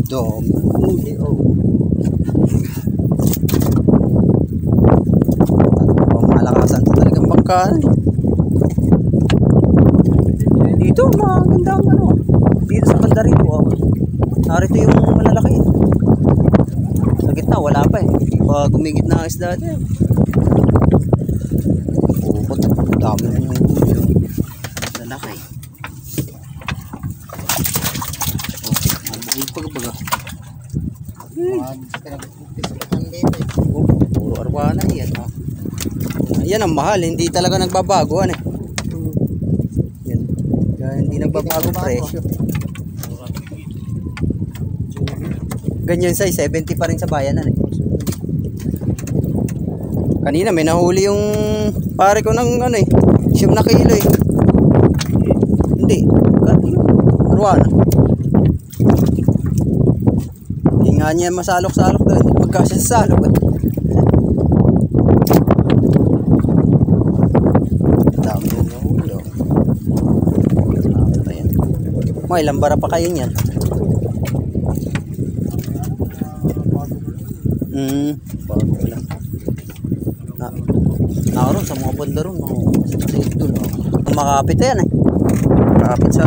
Dami huli, oh. Malakasan to talagang bangka. Dito, magandang ano. Dito sa banda rito, oh. Narito yung malalaki. Sa gitna, wala pa eh. Hindi pa gumigit na ang isda dyan. Pupot, dami na yung lalaki. Pagbaga. Puro arwana yan. Yan ang mahal, hindi talaga nagbabago ano. Yan. Yan, hindi nagbabago presyo. Ganyan size, 70 pa rin sa bayanan eh. Kanina may nahuli yung pare ko ng ano eh, 9 na kilo eh. Hindi, arwana. Hindi nga niya masalok-salok doon. Magkasyasalok eh. Dami yung nahuli oh. May ilang bara pa kayo niyan? Bago lang. Naroon sa mga banda ron. Kasi doon oh. Makapit yan eh. Makapit sa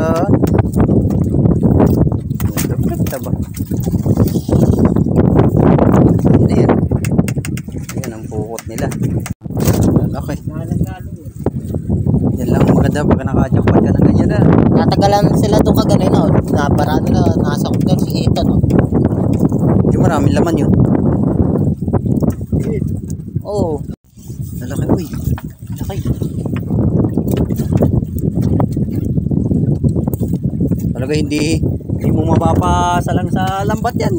ba? Yan. Yan ang pukot nila. Okay. Yan lang maganda pag naka-jackpot ka ng ganyan na. Natagalan sila doon kagaling no. Nabara nila nasa kung si Ethan no. Yung maraming laman yun. Oo. Lalaki uy. Laki. Talaga hindi mo mapapasa lang sa lambat yan.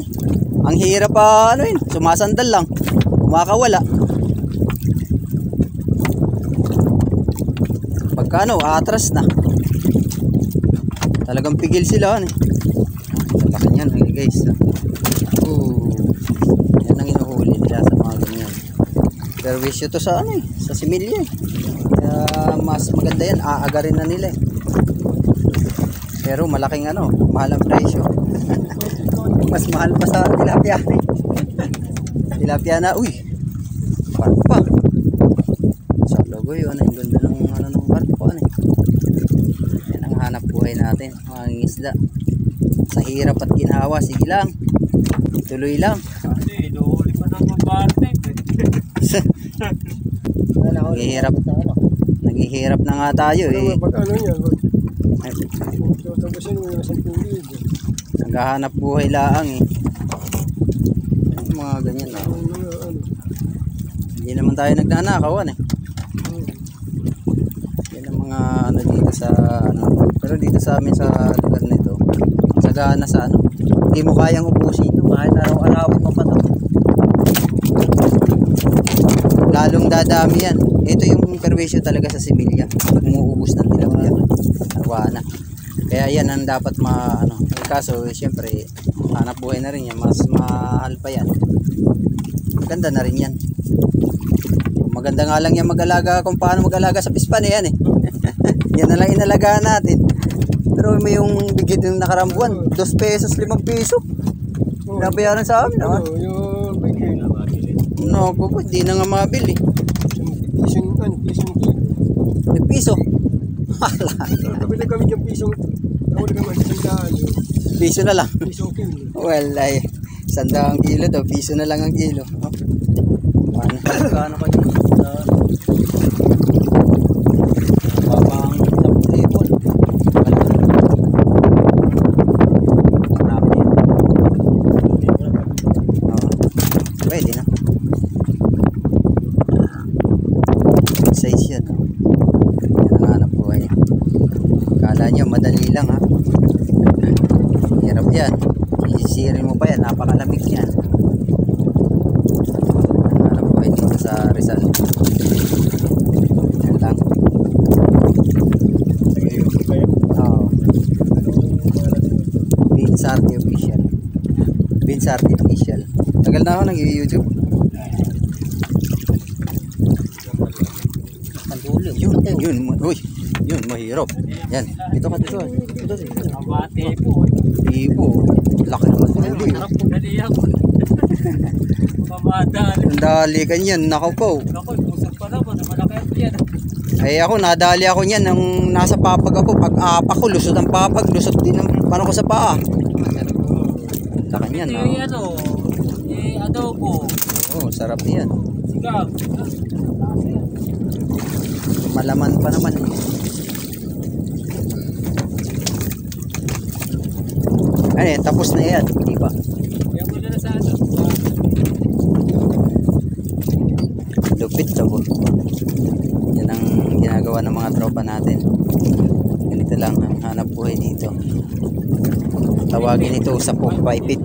Ang hirap pa ano yun, sumasandal lang, kumakawala. Pagka ano, atras na. Talagang pigil sila ano. Laki niyan guys. Yan ang inuhuli nila sa mga ganyan. Pero wisyo to sa ano eh, sa similya eh. Kaya mas maganda yan, aagarin na nila eh. Pero malaking ano, mahal ang presyo. Mas mahal pa sa tilapia. Tilapia na, uy. Parpa. Sa logo yun, ang ganda ng ano ng parpa ano. Yan ang hanap buhay natin, mga isda. Sa hirap at ginhawa, sige lang. Tuloy lang. Hindi, dohuli pa ng mabarte. Naghihirap na nga tayo eh. Pag ano yan, naghahanap buhay laang eh. Mga ganyan na. Hindi naman tayo nagnanakawan eh. Yan ang mga ano dito sa ano. Pero dito sa amin sa lugar nito, sagana sa ano. Hindi mo kayang ubusin ito kahit araw-arawin mo pa ito. Lalong dadami yan. Ito yung perwisyo talaga sa similya. Pag umuubos ng tilapia, arwana. Kaya yan ang dapat ano. Kaso siyempre hanap buhay na rin yan. Mas mahal pa yan. Maganda na rin yan. Maganda nga lang yan mag-alaga kung paano mag-alaga sa pispan yan eh. Yan na lang inalagaan natin. Pero may yung bigit yung nakarambuan 2 pesos, 5 piso. Nabayaran sa amin naman. yung bigay na mabili. No, po, hindi na nga mabili. Piso. Piso. Kabili kami yung piso. Kabili kami ng Piso na lang. piso kilo. Well, ay 100 kilo daw. Piso na lang ang kilo. Paano kayo? Babang 10,000. Pwede na. Size yan. Yan ang hanap buhay. Kala nyo madali lang ha. Hirap yan. Sisisirin mo pa yan. Napakalamig yan. Hanap buhay dito sa Rizal. Yan lang. Binsarte official. Binsarte official. Tagal na ako nag-YouTube. Yun, uy, yun, mahirap. Yan, dito ka dito. Abate po. Ibo. Laki naman huli. Harap po dali ako. Mamada. Ang dali kanyan, nakaw po. Ako, pusog pa naman. Malaki ako yan. Ay ako, nadali ako niyan nung nasa papag ako. Pag apak ko, lusot ang papag, lusot din ang pano ko sa paa. Laki niyan, Ito no? yung ano, adobo. Oo, sarap yan. Sigab. Malaman pa naman eh. Ano yan, tapos na yan, di ba? Kaya mo na sa ano. Lupit sabo. Yan ang ginagawa ng mga tropa natin. Ganito lang ang hanap buhay dito. Tawagin ito sa pagpaipit.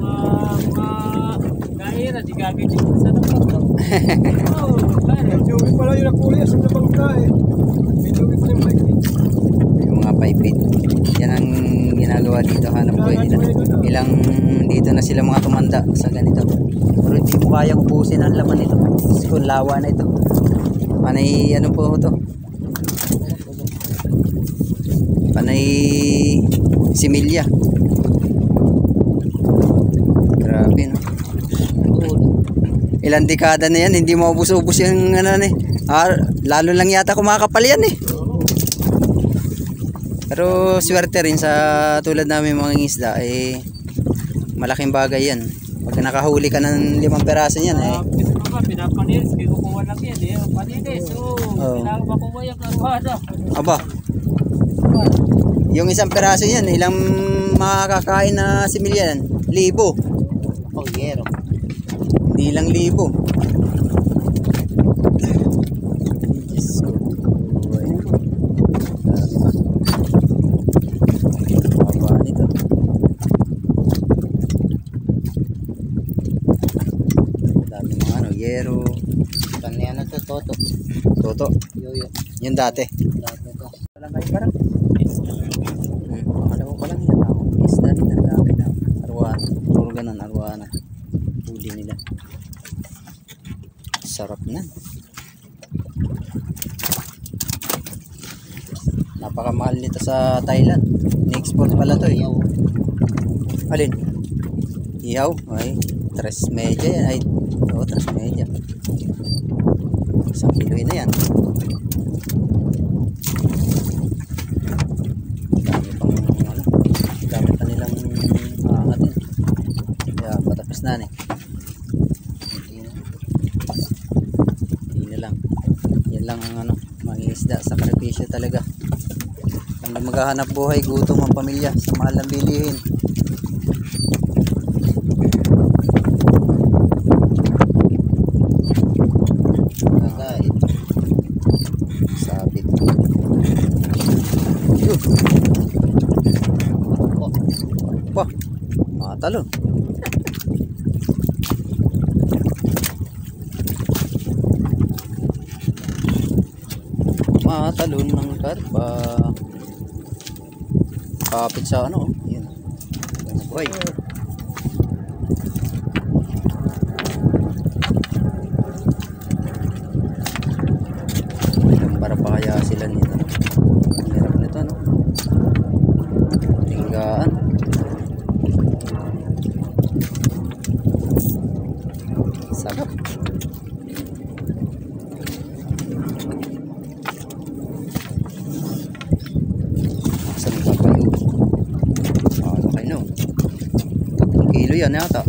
Kaira, di gagawin yung sa napag. Oo, kaya. Joey pala yung nakulay sa bangka eh. May Joey pala yung bike. Yung mga paipit. Yan ang ginagawa dito, hanap buhay nila. Ilang dito na sila mga tumanda sa ganito. Pero hindi mo kayang ubusin ang laman nito. Kung lawa na ito. Panay ano po ito? Panay similya. Grabe no. Ilang dekada na yan, hindi maubos-ubos yung ano eh. Lalo lang yata kumakapal yan eh. Pero swerte rin sa tulad namin mga isda eh, malaking bagay yan. Pag nakahuli ka ng 5 peraso yan eh. Pinapanilis, kinukuha lang yan eh. Panilis, Oo. kailangan makuha yung karuhada. Aba, yung 1 peraso yan, ilang makakakain na similya yan? 1,000. Oh, yero. Hindi lang 1,000. Diyos ko. Baba nito. Dami mga ano, yero. Kanina to, toto. Toto. Yoyo. Yun dati. Dati to. Walang kayo parang. Alam ko pa lang yan ako. Isda rin ang dami na. Arwana. Puro ganun, arwana. Huli nila. Sarap na. Napakamahal nito sa Thailand. Ni-export pala to eh. Alin? Ihaw? Ay, 3 media yan. Ay, oo, 3 media. 1 kilo na yan. Dami pang ano, dami pa nilang aangatin. Kaya patapos na eh. Hindi na lang. Yan lang ang ano, mangingisda sa sakripisyo talaga. Ang maghahanap buhay, gutom ang pamilya sa mahal ng bilihin. Kakain. Sabit. Pa, matalon. Matalon ng karpa. Kapit sa ano, yun. Boy. Para pa kaya sila nito. Ang hirap nito, no? Tinggaan. Sarap. Saan ba kayo? Ano kayo, no? 3 kilo yan yata.